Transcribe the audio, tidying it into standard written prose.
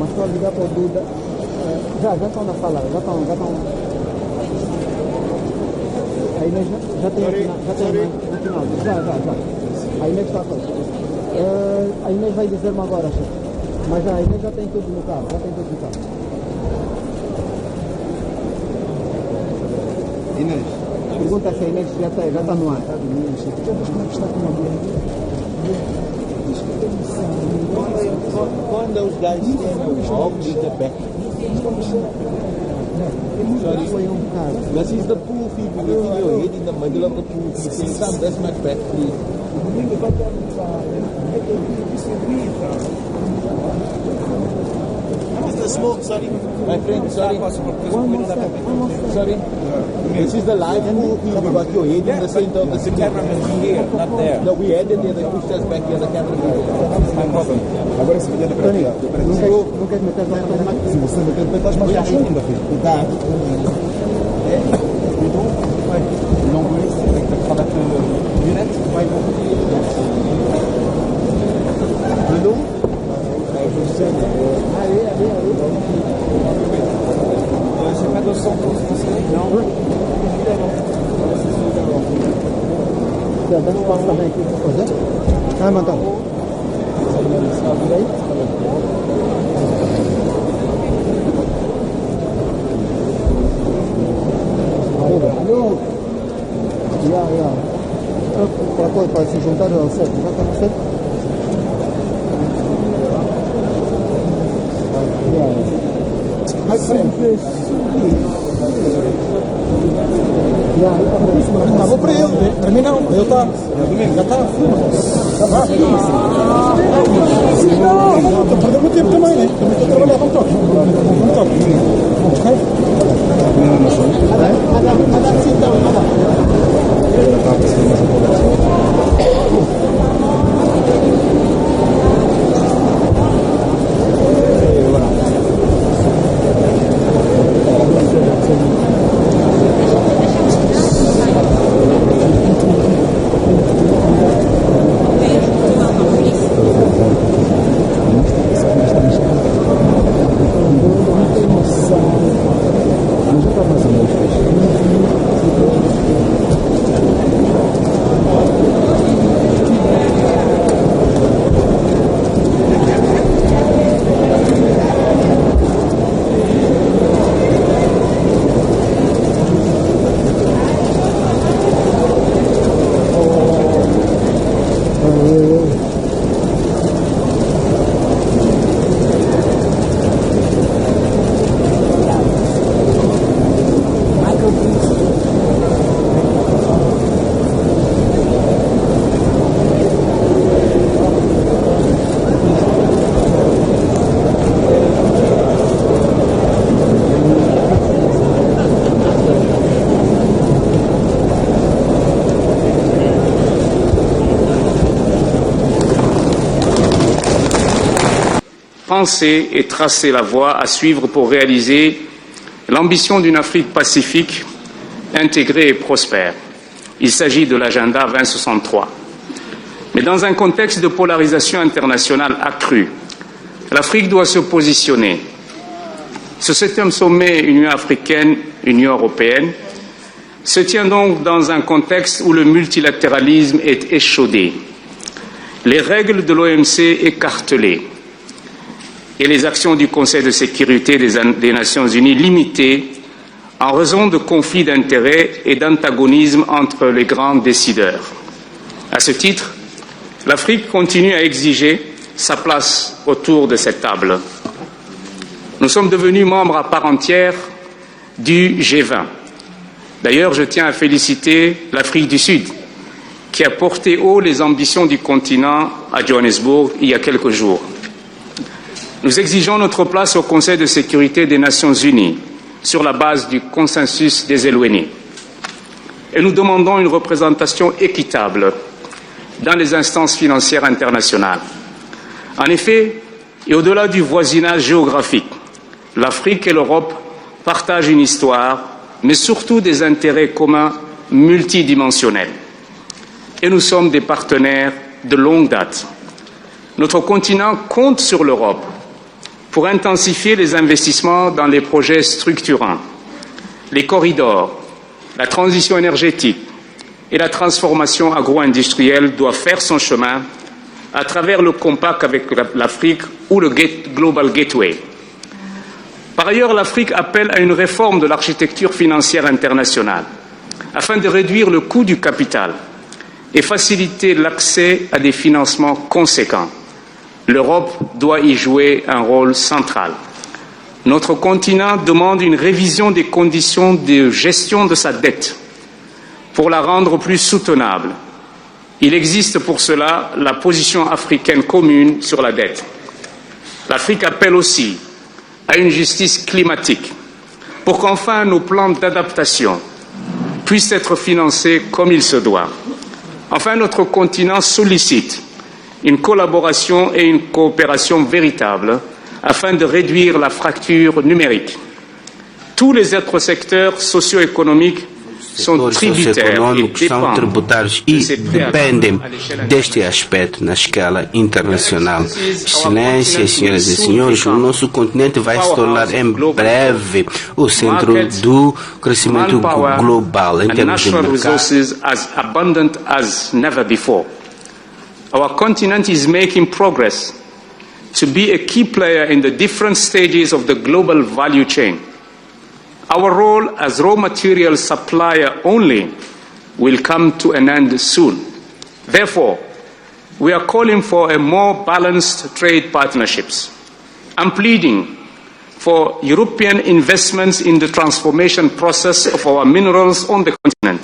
Mas estou a ligar para o Duda. Já estão na sala, já estão. A Inês já tem no final. Já. A Inês está a fazer. A Inês vai dizer-me agora, chefe. Mas a Inês já tem tudo no carro, Inês. Pergunta se a Inês já está no ar. Como é que está com a mulher? When those guys stand up, leave the back. Sorry, this is the pool feed. You leave your head in the middle of the pool feed. Say, son, that's my back, please. Mr. Smoke, sorry. My friend, sorry. Sorry. This is the live pool feed. You got your head in the center of the cameraman here, not there. No, we had it there. They pushed us back here. The cameraman. My problem. Agora se vê para cá. Não queres meter na máquina? Se você meter para estás mais ainda, filho. Cuidado. Não conheço, tem que falar direto. Vai Hello? C'est pas 200 Non. Tu as donné quoi ça avec Ah, maintenant. Allô? Para se juntar ao certo, já está no certo? Vou para ele, para mim não, ele está. Já está. Não, estou perdendo muito tempo também, né? Também estou a trabalhar, vamos toque. Penser et tracer la voie à suivre pour réaliser l'ambition d'une Afrique pacifique, intégrée et prospère. Il s'agit de l'agenda 2063. Mais dans un contexte de polarisation internationale accrue, l'Afrique doit se positionner. Ce 7e sommet Union africaine-Union européenne se tient donc dans un contexte où le multilatéralisme est échaudé, les règles de l'OMC écartelées, et les actions du Conseil de sécurité des Nations Unies limitées en raison de conflits d'intérêts et d'antagonismes entre les grands décideurs. À ce titre, l'Afrique continue à exiger sa place autour de cette table. Nous sommes devenus membres à part entière du G20. D'ailleurs, je tiens à féliciter l'Afrique du Sud, qui a porté haut les ambitions du continent à Johannesburg il y a quelques jours. Nous exigeons notre place au Conseil de sécurité des Nations Unies sur la base du consensus des Elouénis. Et nous demandons une représentation équitable dans les instances financières internationales. En effet, et au-delà du voisinage géographique, l'Afrique et l'Europe partagent une histoire, mais surtout des intérêts communs multidimensionnels. Et nous sommes des partenaires de longue date. Notre continent compte sur l'Europe pour intensifier les investissements dans les projets structurants, les corridors, la transition énergétique et la transformation agro-industrielle doivent faire son chemin à travers le compact avec l'Afrique ou le Global Gateway. Par ailleurs, l'Afrique appelle à une réforme de l'architecture financière internationale afin de réduire le coût du capital et faciliter l'accès à des financements conséquents. L'Europe doit y jouer un rôle central. Notre continent demande une révision des conditions de gestion de sa dette pour la rendre plus soutenable. Il existe pour cela la position africaine commune sur la dette. L'Afrique appelle aussi à une justice climatique pour qu'enfin nos plans d'adaptation puissent être financés comme il se doit. Enfin, notre continent sollicite une collaboration et une coopération véritable afin de réduire la fracture numérique. Tous les autres secteurs socio-économiques Setores socioeconômicos são tributários e dependem deste aspecto na escala internacional. Excelências, senhoras e senhores, o nosso continente vai se tornar em breve o centro do crescimento global em termos de mercado. Our continent is making progress to be a key player in the different stages of the global value chain. Our role as raw material supplier only will come to an end soon. Therefore, we are calling for a more balanced trade partnerships. I'm pleading for European investments in the transformation process of our minerals on the continent.